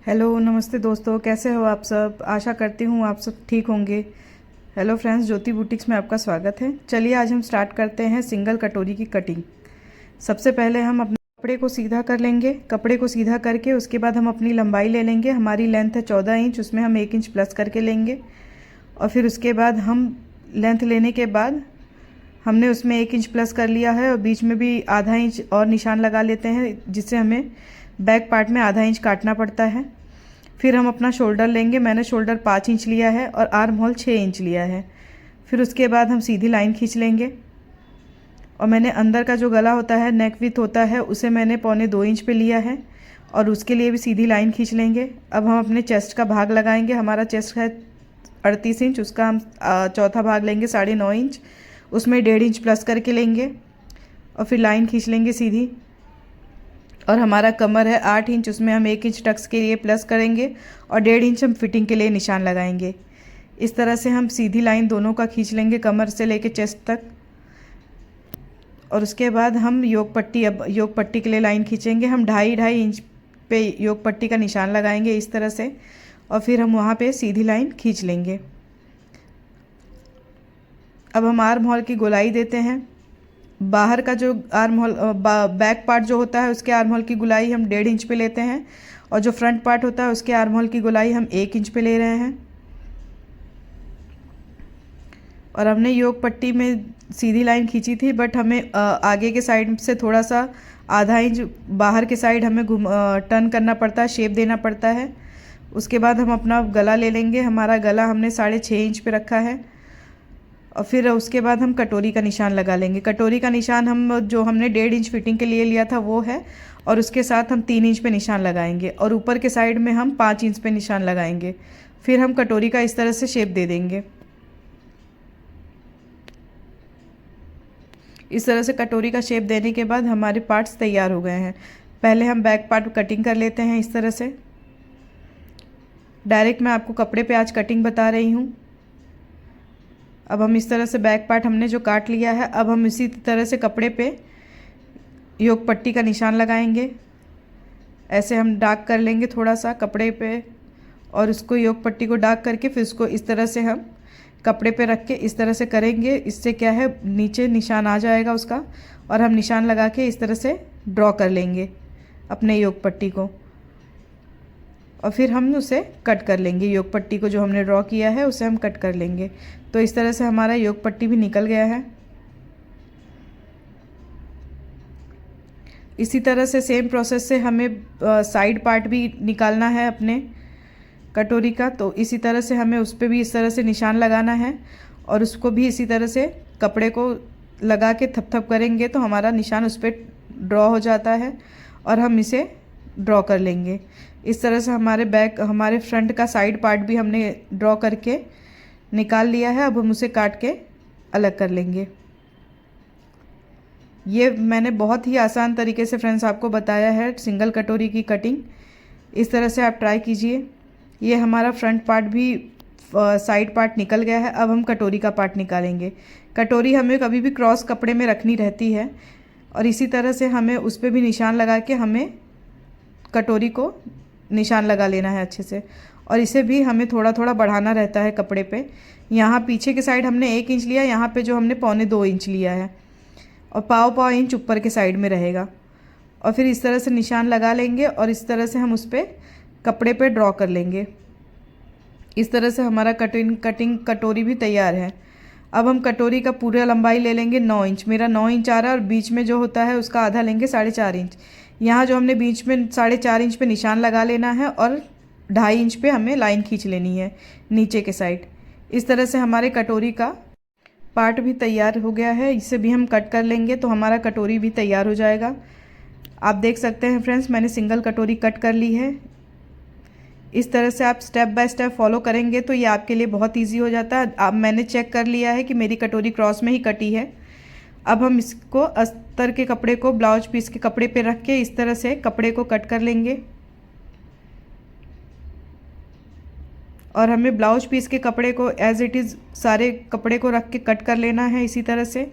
Hello नमस्ते दोस्तों, कैसे हो आप सब। आशा करती हूँ आप सब ठीक होंगे। हेलो फ्रेंड्स, ज्योति बुटीक्स में आपका स्वागत है। चलिए आज हम स्टार्ट करते हैं सिंगल कटोरी की कटिंग। सबसे पहले हम अपने कपड़े को सीधा कर लेंगे। कपड़े को सीधा करके उसके बाद हम अपनी लंबाई ले लेंगे। हमारी लेंथ है 14 इंच, उसमें हम 1 इंच प्लस करके लेंगे। और फिर उसके बाद हम लेंथ लेने के बाद हमने उसमें 1 इंच प्लस कर लिया है और बीच में भी आधा इंच और निशान लगा लेते हैं, जिससे हमें बैक पार्ट में आधा इंच काटना पड़ता है। फिर हम अपना शोल्डर लेंगे। मैंने शोल्डर 5 इंच लिया है और आर्म होल 6 इंच लिया है। फिर उसके बाद हम सीधी लाइन खींच लेंगे और मैंने अंदर का जो गला होता है, नेक विथ होता है, उसे मैंने 1.25 इंच पे लिया है और उसके लिए भी सीधी लाइन खींच लेंगे। अब हम अपने चेस्ट का भाग लगाएंगे। हमारा चेस्ट है 38 इंच, उसका हम चौथा भाग लेंगे 9.5 इंच, उसमें 1.5 इंच प्लस करके लेंगे और फिर लाइन खींच लेंगे सीधी। और हमारा कमर है 8 इंच, उसमें हम 1 इंच टक्स के लिए प्लस करेंगे और 1.5 इंच हम फिटिंग के लिए निशान लगाएंगे। इस तरह से हम सीधी लाइन दोनों का खींच लेंगे, कमर से लेके चेस्ट तक। और उसके बाद हम योग पट्टी के लिए लाइन खींचेंगे। हम 2.5 इंच पे योग पट्टी का निशान लगाएंगे इस तरह से, और फिर हम वहाँ पे सीधी लाइन खींच लेंगे। अब हम आर्म होल की गोलाई देते हैं। बाहर का जो आर्म होल बैक पार्ट जो होता है, उसके आर्म होल की गोलाई हम 1.5 इंच पे लेते हैं और जो फ्रंट पार्ट होता है उसके आर्म होल की गोलाई हम 1 इंच पे ले रहे हैं। और हमने योग पट्टी में सीधी लाइन खींची थी, बट हमें आगे के साइड से थोड़ा सा आधा इंच बाहर के साइड हमें टर्न करना पड़ता है, शेप देना पड़ता है। उसके बाद हम अपना गला ले लेंगे। हमारा गला हमने 6.5 इंच पे रखा है और फिर उसके बाद हम कटोरी का निशान लगा लेंगे। कटोरी का निशान हमने 1.5 इंच फिटिंग के लिए लिया था वो है, और उसके साथ हम 3 इंच पे निशान लगाएंगे और ऊपर के साइड में हम 5 इंच पे निशान लगाएंगे। फिर हम कटोरी का इस तरह से शेप दे देंगे। इस तरह से कटोरी का शेप देने के बाद हमारे पार्ट्स तैयार हो गए हैं। पहले हम बैक पार्ट कटिंग कर लेते हैं इस तरह से। डायरेक्ट मैं आपको कपड़े पे आज कटिंग बता रही हूँ। अब हम इस तरह से बैक पार्ट हमने जो काट लिया है, अब हम इसी तरह से कपड़े पे योग पट्टी का निशान लगाएंगे। ऐसे हम डार्क कर लेंगे थोड़ा सा कपड़े पे, और उसको योग पट्टी को डार्क करके फिर उसको इस तरह से हम कपड़े पे रख के इस तरह से करेंगे। इससे क्या है, नीचे निशान आ जाएगा उसका, और हम निशान लगा के इस तरह से ड्रॉ कर लेंगे अपने योग पट्टी को। और फिर हम उसे कट कर लेंगे। योग पट्टी को जो हमने ड्रॉ किया है उसे हम कट कर लेंगे। तो इस तरह से हमारा योग पट्टी भी निकल गया है। इसी तरह से सेम प्रोसेस से हमें साइड पार्ट भी निकालना है अपने कटोरी का। तो इसी तरह से हमें उस पर भी इस तरह से निशान लगाना है और उसको भी इसी तरह से कपड़े को लगा के थप करेंगे तो हमारा निशान उस पर ड्रॉ हो जाता है और हम इसे ड्रॉ कर लेंगे। इस तरह से हमारे फ्रंट का साइड पार्ट भी हमने ड्रॉ करके निकाल लिया है। अब हम उसे काट के अलग कर लेंगे। ये मैंने बहुत ही आसान तरीके से फ्रेंड्स आपको बताया है सिंगल कटोरी की कटिंग। इस तरह से आप ट्राई कीजिए। ये हमारा फ्रंट पार्ट भी साइड पार्ट निकल गया है। अब हम कटोरी का पार्ट निकालेंगे। कटोरी हमें कभी भी क्रॉस कपड़े में रखनी रहती है और इसी तरह से हमें उस पर भी निशान लगा के हमें कटोरी को निशान लगा लेना है अच्छे से। और इसे भी हमें थोड़ा थोड़ा बढ़ाना रहता है कपड़े पे। यहाँ पीछे के साइड हमने 1 इंच लिया, यहाँ पे जो हमने 1.25 इंच लिया है, और पाव इंच ऊपर के साइड में रहेगा। और फिर इस तरह से निशान लगा लेंगे और इस तरह से हम उस पर कपड़े पे ड्रॉ कर लेंगे। इस तरह से हमारा कटिंग कटोरी भी तैयार है। अब हम कटोरी का पूरा लंबाई ले लेंगे 9 इंच। मेरा 9 इंच आ रहा है और बीच में जो होता है उसका आधा लेंगे 4.5 इंच। यहाँ जो हमने बीच में 4.5 इंच पे निशान लगा लेना है और 2.5 इंच पे हमें लाइन खींच लेनी है नीचे के साइड। इस तरह से हमारे कटोरी का पार्ट भी तैयार हो गया है। इसे भी हम कट कर लेंगे तो हमारा कटोरी भी तैयार हो जाएगा। आप देख सकते हैं फ्रेंड्स, मैंने सिंगल कटोरी कट कर ली है। इस तरह से आप स्टेप बाय स्टेप फॉलो करेंगे तो ये आपके लिए बहुत इजी हो जाता है। अब मैंने चेक कर लिया है कि मेरी कटोरी क्रॉस में ही कटी है। अब हम इसको अस्तर के कपड़े को ब्लाउज पीस के कपड़े पे रख के इस तरह से कपड़े को कट कर लेंगे। और हमें ब्लाउज पीस के कपड़े को एज इट इज़ सारे कपड़े को रख के कट कर लेना है इसी तरह से।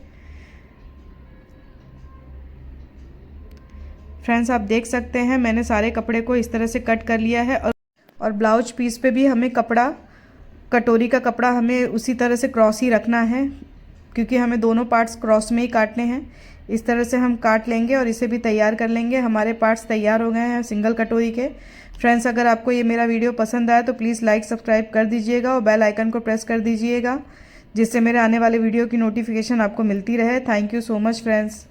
फ्रेंड्स आप देख सकते हैं मैंने सारे कपड़े को इस तरह से कट कर लिया है। और और ब्लाउज पीस पे भी हमें कपड़ा, कटोरी का कपड़ा हमें उसी तरह से क्रॉस ही रखना है, क्योंकि हमें दोनों पार्ट्स क्रॉस में ही काटने हैं। इस तरह से हम काट लेंगे और इसे भी तैयार कर लेंगे। हमारे पार्ट्स तैयार हो गए हैं सिंगल कटोरी के। फ्रेंड्स, अगर आपको ये मेरा वीडियो पसंद आया तो प्लीज़ लाइक सब्सक्राइब कर दीजिएगा और बेल आइकन को प्रेस कर दीजिएगा, जिससे मेरे आने वाले वीडियो की नोटिफिकेशन आपको मिलती रहे। Thank you so much friends.